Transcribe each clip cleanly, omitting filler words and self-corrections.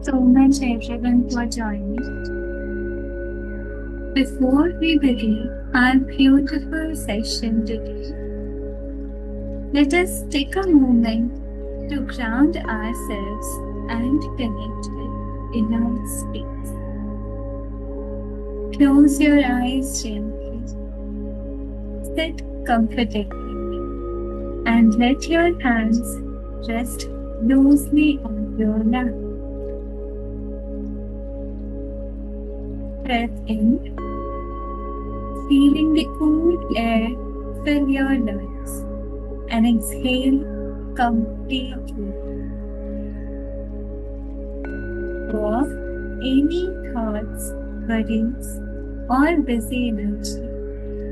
So much everyone for joining. Before we begin our beautiful session today, let us take a moment to ground ourselves and connect with inner space. Close your eyes gently, sit comfortably, and let your hands rest loosely on your lap. Breath in, feeling the cool air fill your lungs, and exhale completely. Off any thoughts, worries, or busy energy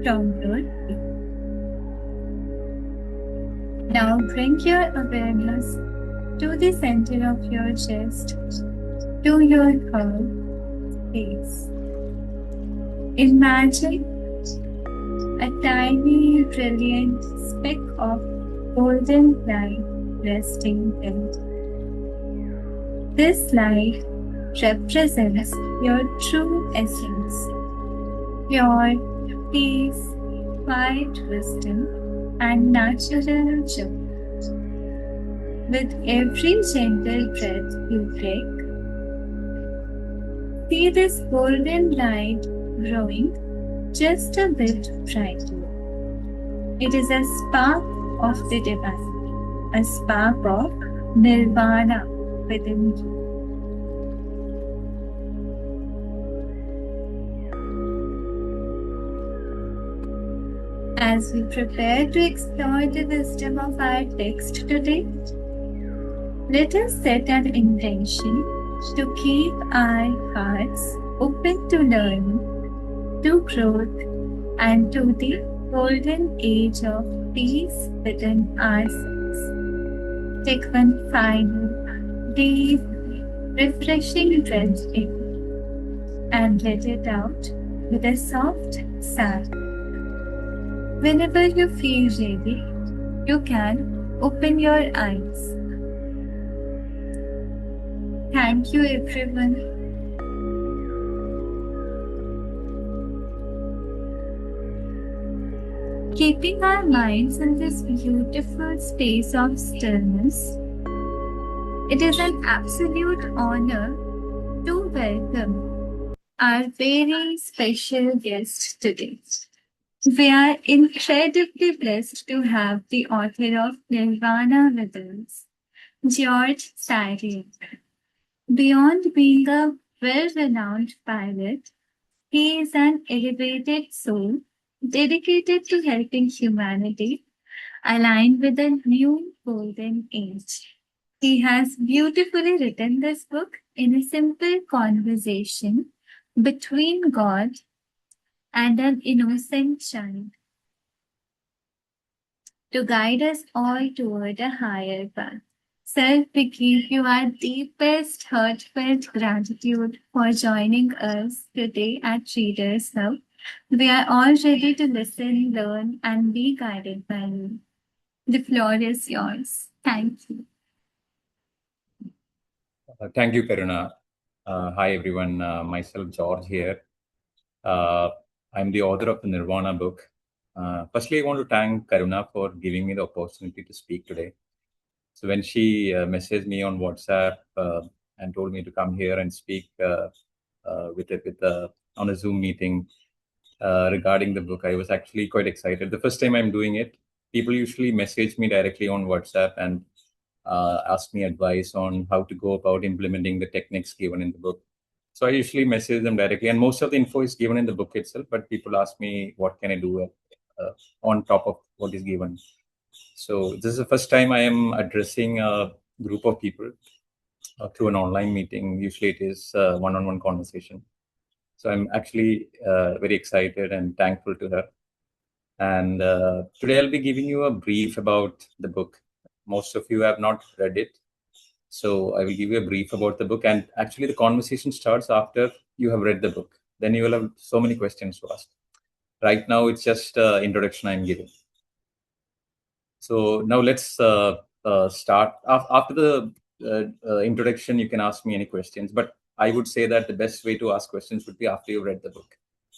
from your feet. Now bring your awareness to the center of your chest, to your heart space. Imagine a tiny, brilliant speck of golden light resting there. This light represents your true essence, pure peace, quiet wisdom, and natural joy. With every gentle breath you take, see this golden light growing just a bit brighter. It is a spark of the divine, a spark of Nirvana within you. As we prepare to explore the wisdom of our text today, let us set an intention to keep our hearts open to learning, to growth, and to the golden age of peace within ourselves. Take one final, deep, refreshing breath in and let it out with a soft sigh. Whenever you feel ready, you can open your eyes. Thank you, everyone. Keeping our minds in this beautiful space of stillness, it is an absolute honor to welcome our very special guest today. We are incredibly blessed to have the author of Nirvana with us, George Cyriac. Beyond being a well-renowned pilot, he is an elevated soul dedicated to helping humanity align with the new golden age. He has beautifully written this book in a simple conversation between God and an innocent child to guide us all toward a higher path. Sir, we give you our deepest heartfelt gratitude for joining us today at Readers Hub. We are all ready to listen, learn, and be guided by you. The floor is yours. Thank you. Thank you, Karuna. Hi, everyone. Myself, George here. I'm the author of the Nirvana book. Firstly, I want to thank Karuna for giving me the opportunity to speak today. So when she messaged me on WhatsApp and told me to come here and speak on a Zoom meeting regarding the book, I was actually quite excited. The first time I'm doing it, people usually message me directly on WhatsApp and ask me advice on how to go about implementing the techniques given in the book. So I usually message them directly, and most of the info is given in the book itself. But people ask me, what can I do on top of what is given? So this is the first time I am addressing a group of people through an online meeting. Usually it is one-on-one conversation. So I'm actually very excited and thankful to her. And today I'll be giving you a brief about the book. Most of you have not read it. So I will give you a brief about the book. And actually the conversation starts after you have read the book. Then you will have so many questions to ask. Right now, it's just introduction I'm giving. So now let's start. After the introduction, you can ask me any questions. But I would say that the best way to ask questions would be after you read the book.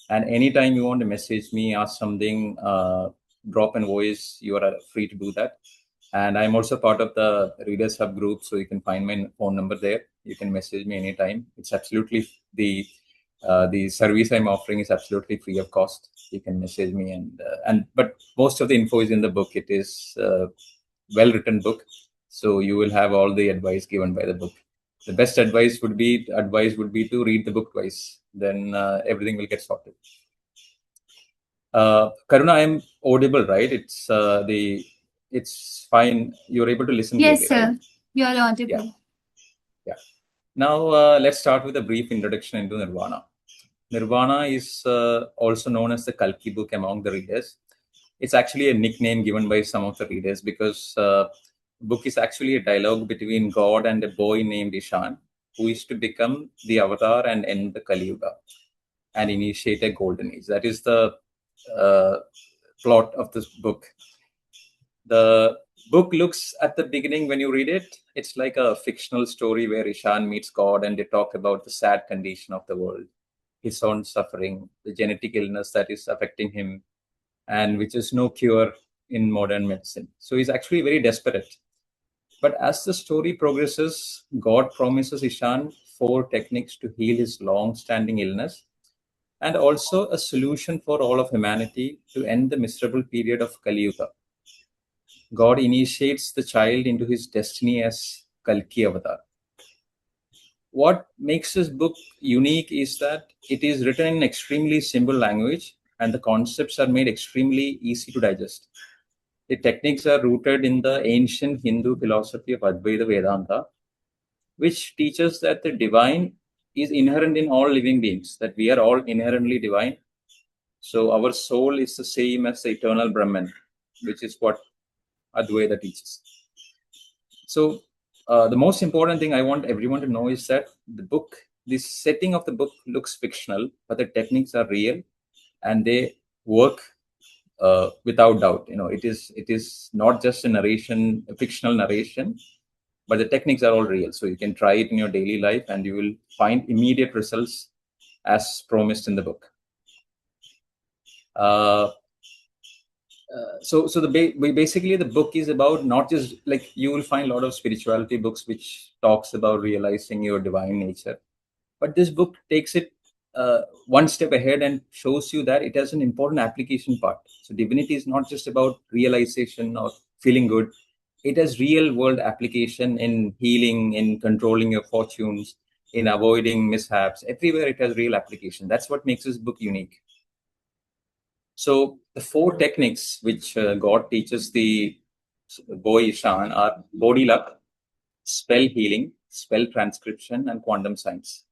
And anytime you want to message me, ask something, drop an voice, you are free to do that. And I'm also part of the Readers Hub group, so you can find my phone number there. You can message me anytime. It's absolutely the service I'm offering is absolutely free of cost. You can message me, and but most of the info is in the book. It is well written book, so you will have all the advice given by the book. The best advice would be to read the book twice. Then everything will get sorted. Karuna, I'm audible, right? It's fine. You're able to listen Yes, clearly, right? sir. You're Yeah. audible. Yeah. Now let's start with a brief introduction into Nirvana. Nirvana is also known as the Kalki book among the readers. It's actually a nickname given by some of the readers because book is actually a dialogue between God and a boy named Ishan, who is to become the avatar and end the Kali Yuga and initiate a golden age. That is the uh, plot of this book. The book looks at the beginning when you read it, it's like a fictional story where Ishan meets God and they talk about the sad condition of the world, his own suffering, the genetic illness that is affecting him, and which is no cure in modern medicine. So he's actually very desperate. But as the story progresses, God promises Ishan 4 techniques to heal his long standing illness and also a solution for all of humanity to end the miserable period of Kali Yuga. God initiates the child into his destiny as Kalki Avatar. What makes this book unique is that it is written in extremely simple language and the concepts are made extremely easy to digest. The techniques are rooted in the ancient Hindu philosophy of Advaita Vedanta, which teaches that the divine is inherent in all living beings, that we are all inherently divine. So our soul is the same as the eternal Brahman, which is what Advaita teaches. So the most important thing I want everyone to know is that the setting of the book looks fictional, but the techniques are real, and they work without doubt. It is not just a fictional narration, but the techniques are all real. So you can try it in your daily life, and you will find immediate results as promised in the book. Uh, basically the book is about not just like you will find a lot of spirituality books which talks about realizing your divine nature, but this book takes it one step ahead and shows you that it has an important application part. So divinity is not just about realization or feeling good. It has real world application in healing, in controlling your fortunes, in avoiding mishaps. Everywhere it has real application. That's what makes this book unique. So the 4 techniques which God teaches the boy Ishan are body luck, spell healing, spell transcription, and quantum science.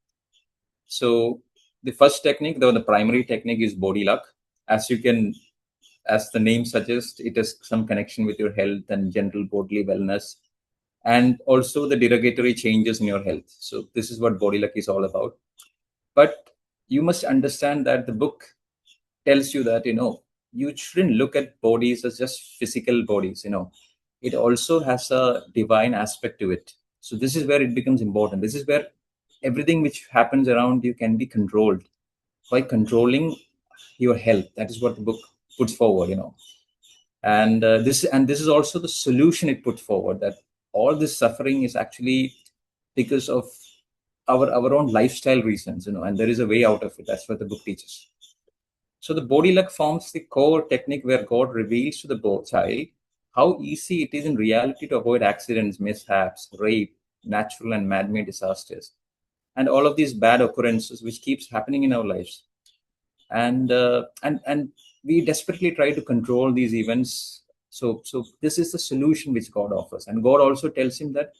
So the first technique, though the primary technique, is body luck. As the name suggests, it has some connection with your health and general bodily wellness, and also the derogatory changes in your health. So this is what body luck is all about. But you must understand that the book tells you that you shouldn't look at bodies as just physical bodies. It also has a divine aspect to it. So this is where it becomes important. This is where everything which happens around you can be controlled by controlling your health. That is what the book puts forward. And this is also the solution it puts forward, that all this suffering is actually because of our own lifestyle reasons. And there is a way out of it. That's what the book teaches. So the body luck forms the core technique where God reveals to the child how easy it is in reality to avoid accidents, mishaps, rape, natural and man-made disasters, and all of these bad occurrences which keeps happening in our lives. And we desperately try to control these events. So this is the solution which God offers, and God also tells him that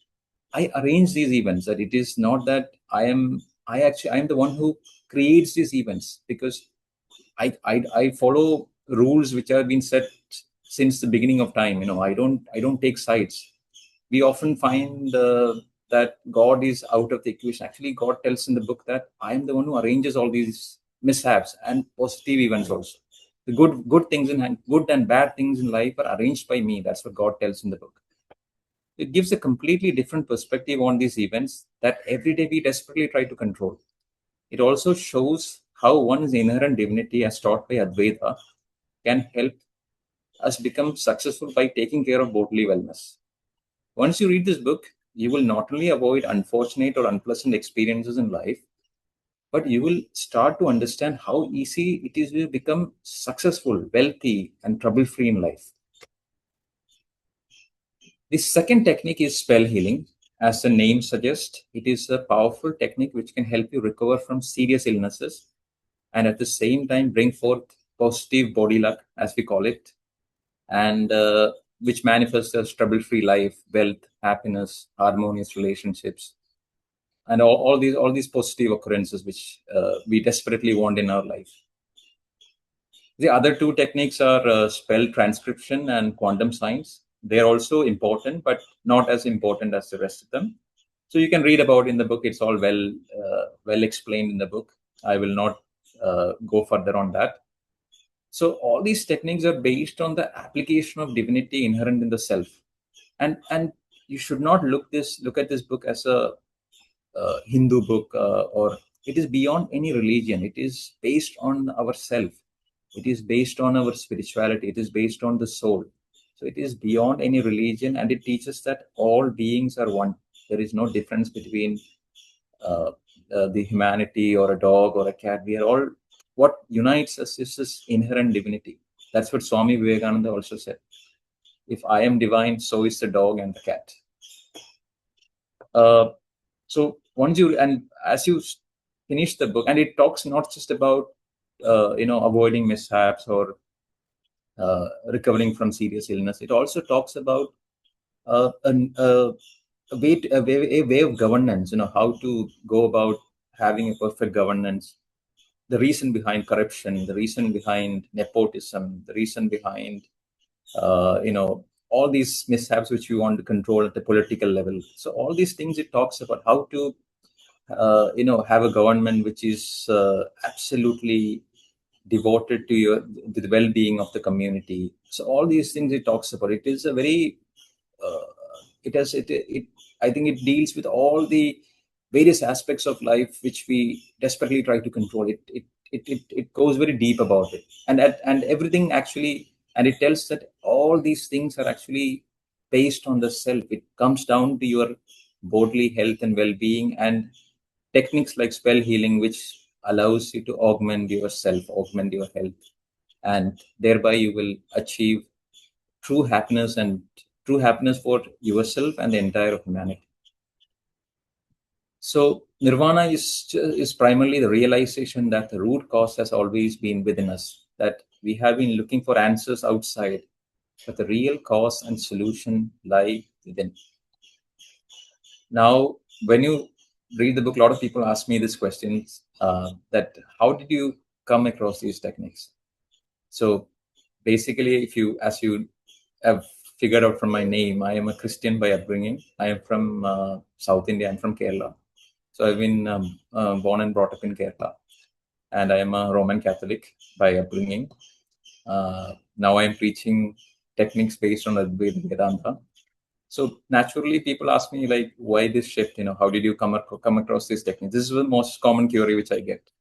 I arrange these events. That it is not that I am the one who creates these events, because I follow rules which have been set since the beginning of time. I don't take sides. We often find that God is out of the equation. Actually, God tells in the book that I am the one who arranges all these mishaps and positive events also. The good things good and bad things in life are arranged by me. That's what God tells in the book. It gives a completely different perspective on these events that every day we desperately try to control. It also shows how one's inherent divinity, as taught by Advaita, can help us become successful by taking care of bodily wellness. Once you read this book, you will not only avoid unfortunate or unpleasant experiences in life, but you will start to understand how easy it is to become successful, wealthy, and trouble free in life. The second technique is spell healing. As the name suggests, it is a powerful technique which can help you recover from serious illnesses and at the same time bring forth positive body luck, as we call it, and which manifests as trouble free life, wealth, happiness, harmonious relationships, and all these positive occurrences which we desperately want in our life. The other two techniques are spell transcription and quantum science. They're also important, but not as important as the rest of them. So you can read about in the book. It's all well explained in the book. I will not go further on that. So all these techniques are based on the application of divinity inherent in the self, and you should not look at this book as a Hindu book, or it is beyond any religion. It is based on ourself. It is based on our spirituality. It is based on the soul. So it is beyond any religion, and it teaches that all beings are one. There is no difference between uh, the humanity or a dog or a cat. We are all, what unites us is this inherent divinity. That's what Swami Vivekananda also said. If I am divine, so is the dog and the cat. Uh, so once you, and as you finish the book, and it talks not just about avoiding mishaps or recovering from serious illness. It also talks about a way of governance. How to go about having a perfect governance, the reason behind corruption, the reason behind nepotism, the reason behind all these mishaps which we want to control at the political level. So all these things, it talks about how to have a government which is absolutely devoted to the well-being of the community. So all these things it talks about. It is a very uh, it has it I think it deals with all the various aspects of life which we desperately try to control. It goes very deep about it, and everything actually, and it tells that all these things are actually based on the self. It comes down to your bodily health and well-being, and techniques like spell healing, which allows you to augment yourself, augment your health, and thereby you will achieve true happiness, and true happiness for yourself and the entire humanity. So nirvana is primarily the realization that the root cause has always been within us, that we have been looking for answers outside, but the real cause and solution lie within. Now, when you read the book, a lot of people ask me this questions, that how did you come across these techniques? So basically, as you have figured out from my name, I am a Christian by upbringing. I am from South India. I'm from Kerala. So I've been born and brought up in Kerala, and I am a Roman Catholic by upbringing. Now I am preaching techniques based on Advaita Vedanta. So naturally, people ask me like, why this shift? How did you come across this technique? This is the most common query which I get.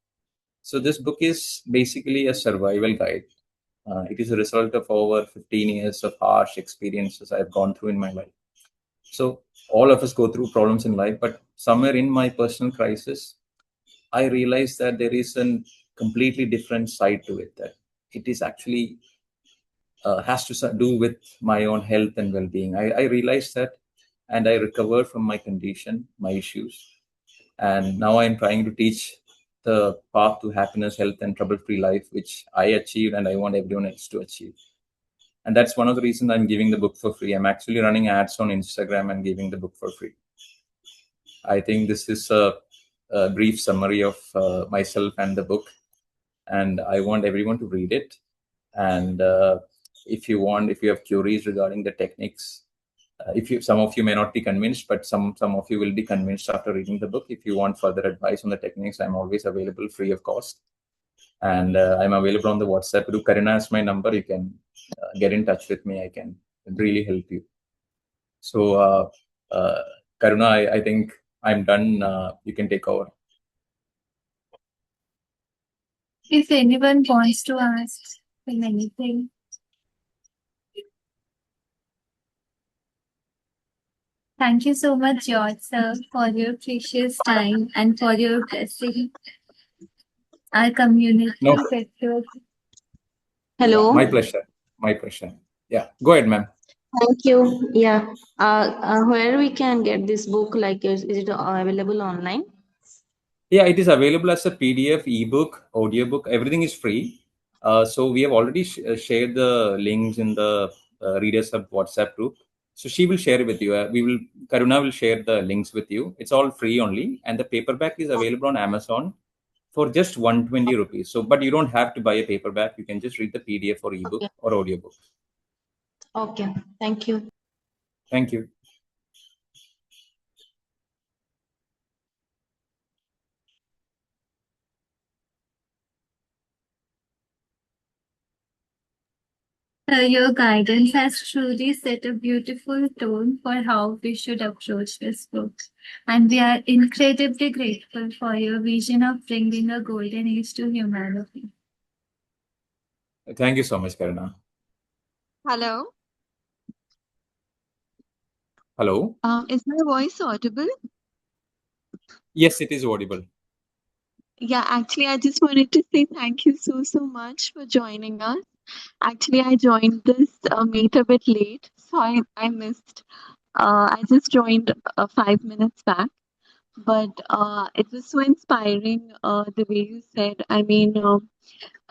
So this book is basically a survival guide. It is a result of over 15 years of harsh experiences I've gone through in my life. So all of us go through problems in life, but somewhere in my personal crisis, I realized that there is a completely different side to it. That it is actually has to do with my own health and well-being. I realized that, and I recovered from my condition, my issues, and now I'm trying to teach the path to happiness, health, and trouble-free life, which I achieved, and I want everyone else to achieve. And that's one of the reasons I'm giving the book for free. I'm actually running ads on Instagram and giving the book for free. I think this is a brief summary of myself and the book, and I want everyone to read it. And if you have queries regarding the techniques, some of you may not be convinced, but some of you will be convinced after reading the book. If you want further advice on the techniques, I'm always available free of cost, and I'm available on the WhatsApp. Do Karina as my number. You can get in touch with me. I can really help you. So, uh, Karuna, I think I'm done. You can take over. If anyone wants to ask him anything, thank you so much, George, sir, for your precious time and for your blessing our community No, sector. yeah, my Hello. pleasure. My pleasure. Yeah, go ahead, ma'am. Thank you. Yeah. Where we can get this book? Like, is it available online? Yeah, it is available as a PDF, ebook, audiobook. Everything is free. So we have already shared the links in the Readers Hub WhatsApp group. So she will share it with you. Karuna will share the links with you. It's all free only, and the paperback is available on Amazon for just 120 rupees. So, but you don't have to buy a paperback. You can just read the PDF or ebook Okay. or audiobook. Okay. Thank you. Thank you. Your guidance has truly set a beautiful tone for how we should approach this book. And we are incredibly grateful for your vision of bringing a golden age to humanity. Thank you so much, Karuna. Hello. Hello. Is my voice audible? Yes, it is audible. Yeah, actually, I just wanted to say thank you so much for joining us. Actually, I joined this meet a bit late, so I missed. I just joined 5 minutes back, but it was so inspiring the way you said. I mean,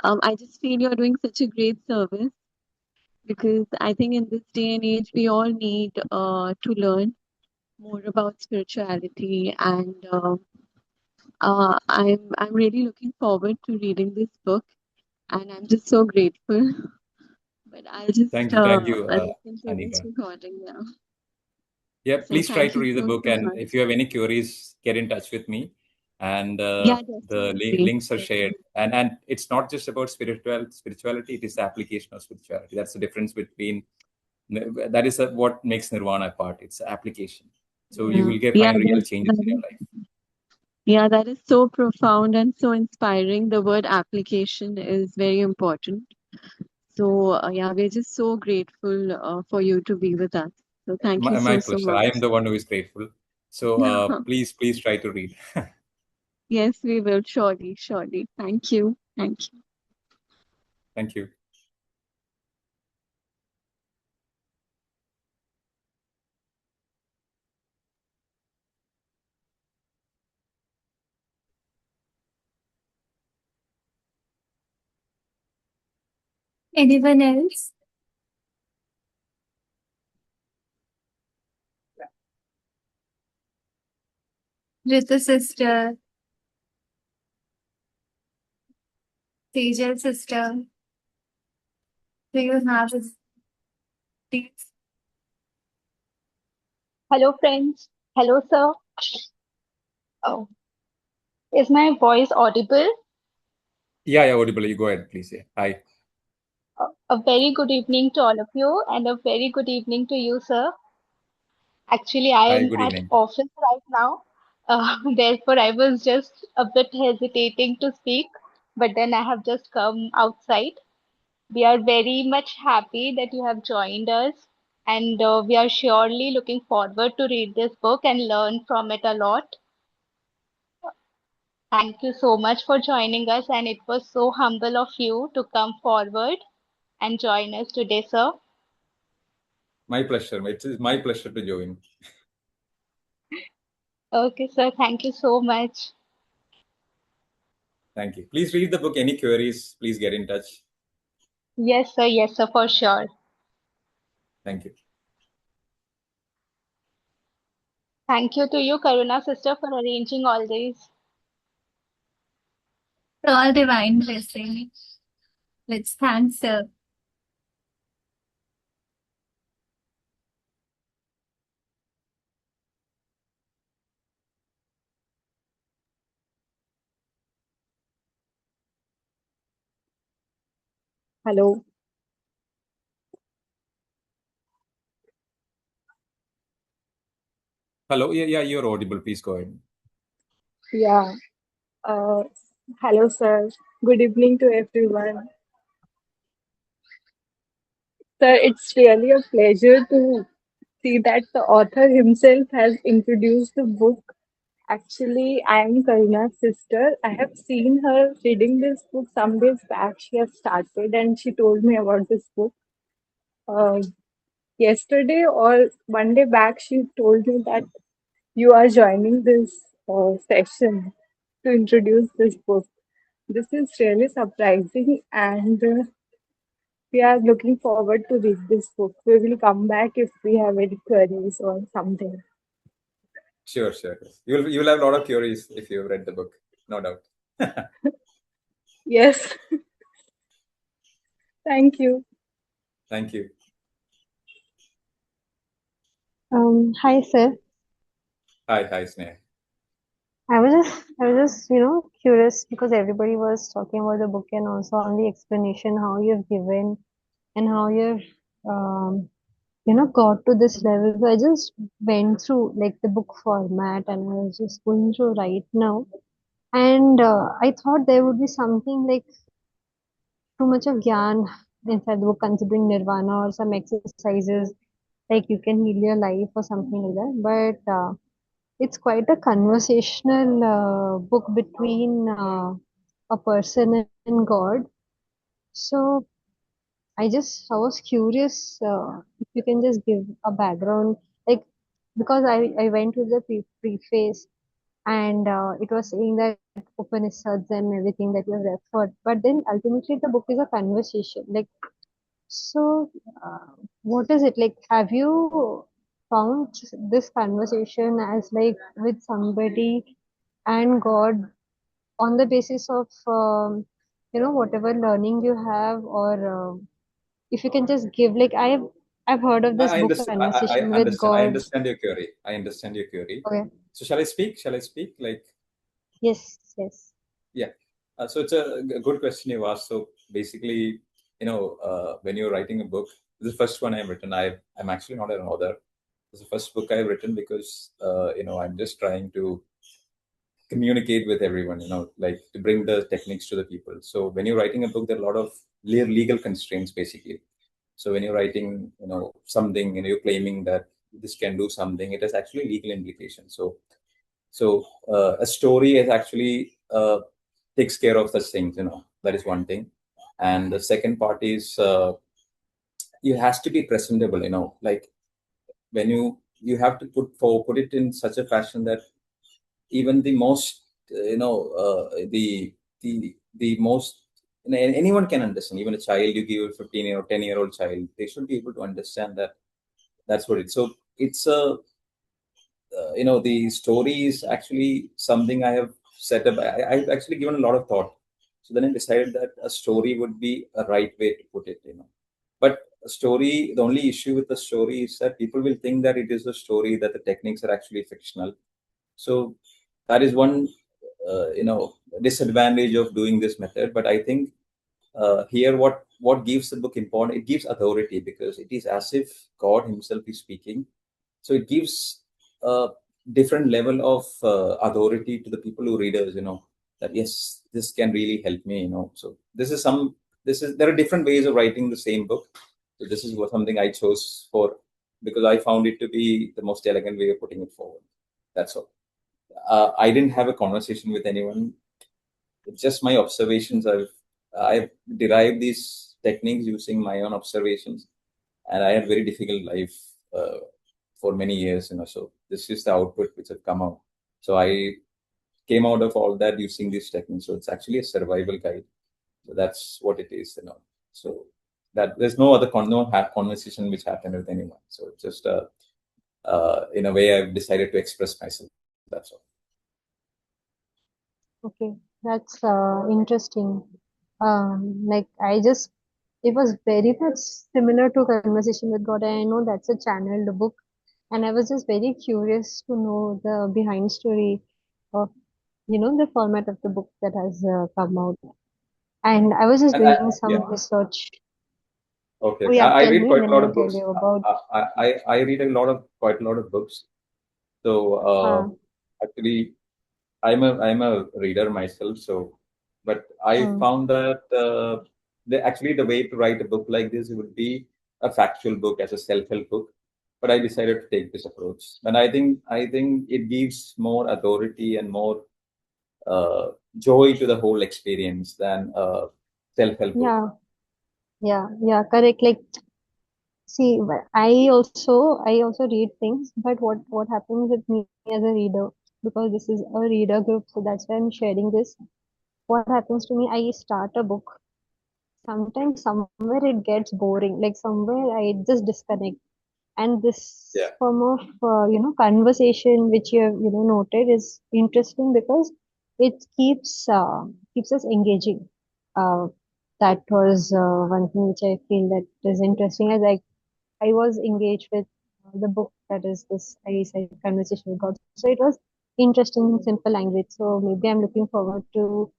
I just feel you're doing such a great service because I think in this day and age, we all need to learn more about spirituality and. I'm really looking forward to reading this book, and I'm just so grateful. But I'll just Thank you, listen to this Anika. recording now. Yeah, So please try thank to you read the book, so and much. if you have any queries, get in touch with me. And Yeah, the definitely. links are shared. And it's not just about spirituality; it is the application of spirituality. That's the difference between that is what makes Nirvana apart. It's application. So you Yeah, will get yeah, find real changes in your that life. yeah, that is so profound and so inspiring. The word application is very important. So yeah, we're just so grateful for you to be with us. So thank you My so pleasure. I am much. the one who is grateful. So please try to read. Yes, we will surely, surely. Thank you. Thank you. Thank you. Anyone else? Ritu sister, Tejal sister, do you have a please? Hello, friends. Hello, sir. Oh, is my voice audible? Yeah, audible. You go ahead, please. Yeah. Hi. A very good evening to all of you, and a very good evening to you, sir. Actually, I Hi. am Good at evening. office right now. Therefore, I was just a bit hesitating to speak, but then I have just come outside. We are very much happy that you have joined us, and we are surely looking forward to read this book and learn from it a lot. Thank you so much for joining us, and it was so humble of you to come forward and join us today, sir. My pleasure. It is my pleasure to join. Okay, sir, thank you so much. Thank you. Please read the book. Any queries, please get in touch. Yes, sir, for sure. Thank you. Thank you to you, Karuna sister, for arranging all this. For all divine blessing. Let's thank Sir. Hello. Hello. Yeah, you're audible. Please go ahead. Yeah. Uh, Hello, sir. Good evening to everyone. Sir, it's really a pleasure to see that the author himself has introduced the book. Actually, I am Karuna's sister. I have seen her reading this book some days back. She has started and she told me about this book. Uh, Yesterday or one day back, she told me that you are joining this session to introduce this book. This is really surprising, and we are looking forward to read this book. We will come back if we have any queries or something. Sure. You'll have a lot of queries if you've read the book, no doubt. Yes, thank you. Thank you. Hi, sir. Hi, Sneha. I was just curious because everybody was talking about the book and also on the explanation how you've given and how you've got to this level. So I just went through like the book format and I was just going through right now. And I thought there would be something like too much of gyan inside the book, considering Nirvana or some exercises like you can heal your life or something like that. But it's quite a conversational book between a person and God. So I was curious if you can just give a background, like because I went with the preface and it was saying that Upanishads and everything that you have referred, but then ultimately the book is a conversation. Like so, what is it like? Have you found this conversation as like with somebody and God on the basis of whatever learning you have, or if you can just give like I've heard of this I book understand. I conversation with understand. I God. understand your query. I understand your query. Okay. So shall I speak? Like, Yes. Yes. yeah. So it's a good question you asked. So basically, when you're writing a book, this is the first one I've written. I'm actually not an author. It's the first book I've written because I'm just trying to communicate with everyone. Like to bring the techniques to the people. So when you're writing a book, there are a lot of legal constraints, basically. So when you're writing, something, you're claiming that this can do something, it has actually legal implications. So a story is actually takes care of such things. That is one thing, and the second part is it has to be presentable. Like when you have to put it in such a fashion that even the most the most anyone can understand. Even a child, you give a 15 or 10-year-old child, they should be able to understand that. That's what it's. So it's a the story is actually something I have set up. I've actually given a lot of thought. So then I decided that a story would be a right way to put it. But a story, the only issue with the story is that people will think that it is a story, that the techniques are actually fictional. So that is one disadvantage of doing this method. But I think here what gives the book important, it gives authority, because it is as if God himself is speaking. So it gives a different level of authority to the people who readers, that yes, this can really help me. So there are different ways of writing the same book. So this is something I chose for, because I found it to be the most elegant way of putting it forward. That's all. I didn't have a conversation with anyone. It's just my observations. I've derived these techniques using my own observations, and I had very difficult life for many years. So this is the output which have come out. So I came out of all that using these techniques. So it's actually a survival guide. So that's what it is. So that there's no other conversation which happened with anyone. So it's just in a way I've decided to express myself. That's all. Okay, that's interesting. Like it was very much similar to Conversation with God. And I know that's a channeled book, and I was just very curious to know the behind story of, the format of the book that has come out. And I was just And doing yeah. some research. Okay. Oh yeah, I tell read me, quite a then lot I'll of tell books. you about. I read quite a lot of books. So actually, I'm a reader myself. So, but I found that the way to write a book like this would be a factual book as a self-help book. But I decided to take this approach, and I think it gives more authority and more joy to the whole experience than a self-help book. Yeah, yeah, correct. Like, see, I also read things, but what happens with me as a reader, because this is a reader group, so that's why I'm sharing this. What happens to me, I start a book. Sometimes somewhere it gets boring, like somewhere I just disconnect. And this Yeah. form of conversation which you have noted is interesting because it keeps us engaging. Uh, that was one thing which I feel that is interesting. As I was engaged with the book, that is this I said conversation with God. So it was interesting in simple language. So maybe I'm looking forward to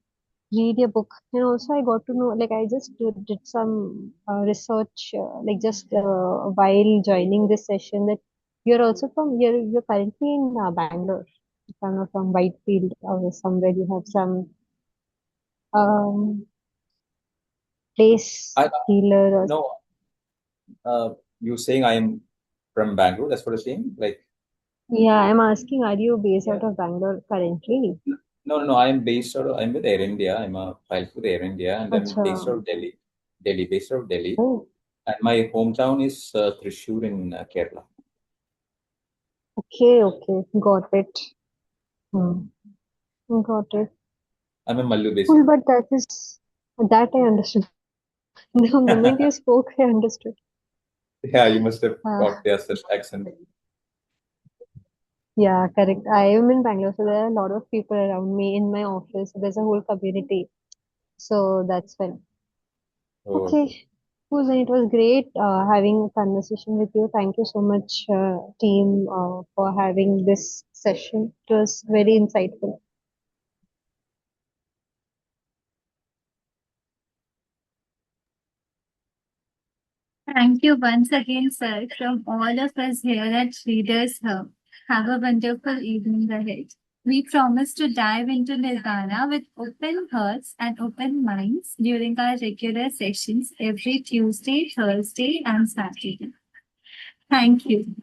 read a book. And also I got to know, like I just did some research, like just while joining this session, that you're currently in Bangalore, if I'm not from Whitefield or somewhere. You have some um, place I healer or no. You saying I am from Bangalore? That's what you're saying. Like, yeah. I'm asking, are you based yeah. out of Bangalore currently? No. I'm with Air India. I'm a pilot with Air India, and I'm Acha. based out of Delhi. Based out of Delhi, Oh, and my hometown is Thrissur in Kerala. okay, got it. Hmm. Got it. I'm a Mallu Cool, basically. but that I understood. The moment you spoke, I understood. Yeah, you must have Uh, got their such accent. yeah, correct. I am in Bangalore, so there are a lot of people around me in my office. There's a whole community. So that's fine. Oh, Okay, cool. Then it was great having a conversation with you. Thank you so much, team, for having this session. It was very insightful. Thank you once again, sir, from all of us here at Readers Hub. Have a wonderful evening ahead. We promise to dive into Nirvana with open hearts and open minds during our regular sessions every Tuesday, Thursday, and Saturday. Thank you.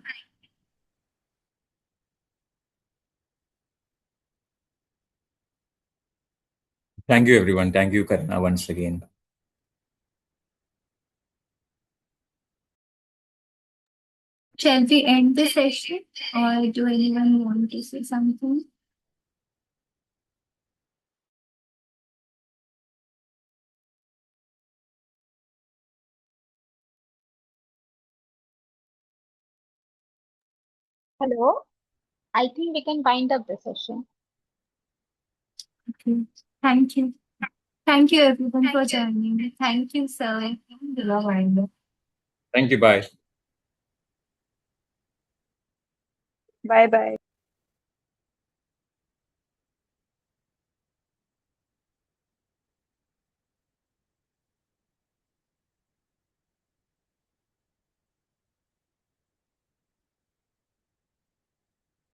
thank you, everyone. Thank you, Karna, once again. Shall we end the session or do anyone want to say something? Hello. I think we can wind up the session. Okay. Thank you. Thank you everyone for joining. Thank you, sir. Thank you. Bye. Bye bye.